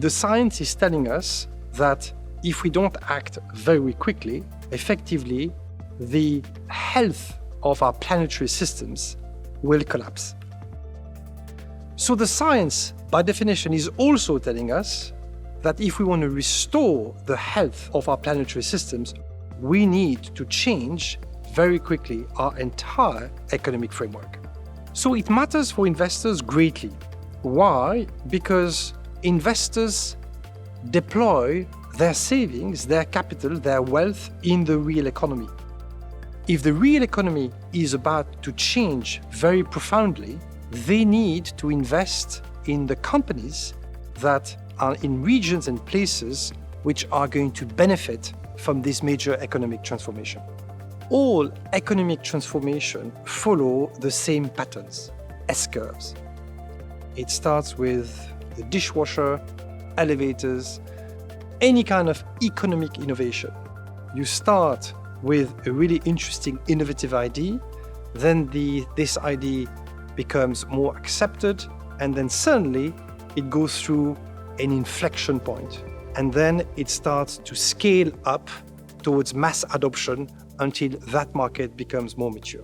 The science is telling us that if we don't act very quickly, effectively, the health of our planetary systems will collapse. So the science, by definition, is also telling us that if we want to restore the health of our planetary systems, we need to change very quickly our entire economic framework. So it matters for investors greatly. Why? Because investors deploy their savings, their capital, their wealth in the real economy. If the real economy is about to change very profoundly, they need to invest in the companies that are in regions and places which are going to benefit from this major economic transformation. All economic transformation follow the same patterns, S-curves. It starts with the dishwasher, elevators, any kind of economic innovation. You start with a really interesting, innovative idea, then this idea becomes more accepted, and then suddenly it goes through an inflection point, and then it starts to scale up towards mass adoption until that market becomes more mature.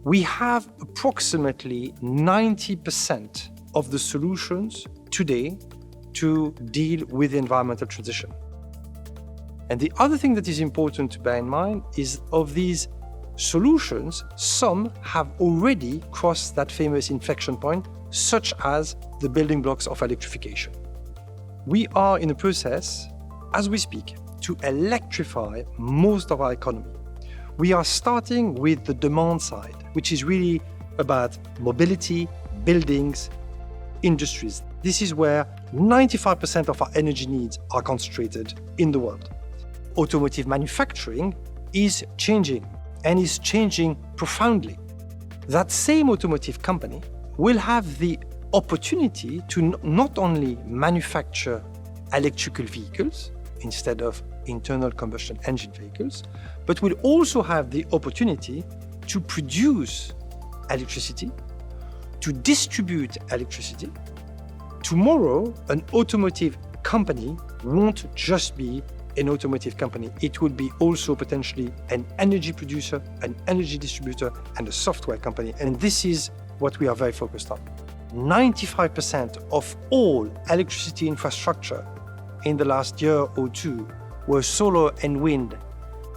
We have approximately 90% of the solutions today to deal with the environmental transition. And the other thing that is important to bear in mind is of these solutions, some have already crossed that famous inflection point, such as the building blocks of electrification. We are in a process, as we speak, to electrify most of our economy. We are starting with the demand side, which is really about mobility, buildings, industries. This is where 95% of our energy needs are concentrated in the world. Automotive manufacturing is changing, and is changing profoundly. That same automotive company will have the opportunity to not only manufacture electrical vehicles instead of internal combustion engine vehicles, but will also have the opportunity to produce electricity, to distribute electricity. Tomorrow, an automotive company won't just be an automotive company. It would be also potentially an energy producer, an energy distributor, and a software company. And this is what we are very focused on. 95% of all electricity infrastructure in the last year or two were solar and wind.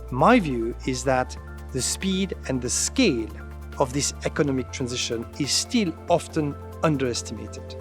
My view is that the speed and the scale of this economic transition is still often underestimated.